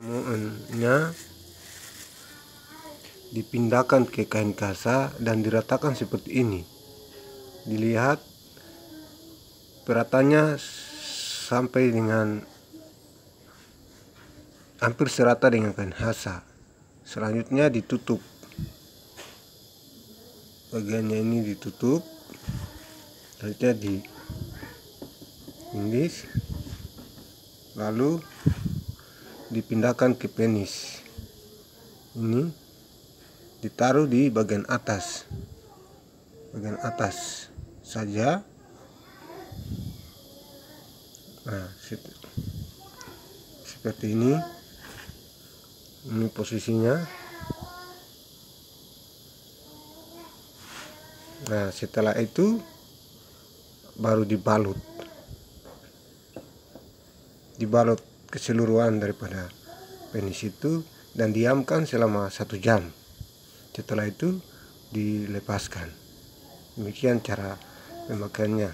Semuanya dipindahkan ke kain kasa dan diratakan seperti ini. Dilihat peratannya sampai dengan hampir serata dengan kain kasa. Selanjutnya ditutup, bagiannya ini ditutup, selanjutnya diiris, lalu dipindahkan ke penis. Ini ditaruh di bagian atas saja. Nah, seperti ini posisinya. Nah, setelah itu baru dibalut keseluruhan daripada penis itu dan diamkan selama 1 jam. Setelah itu dilepaskan. Demikian cara pemakaiannya.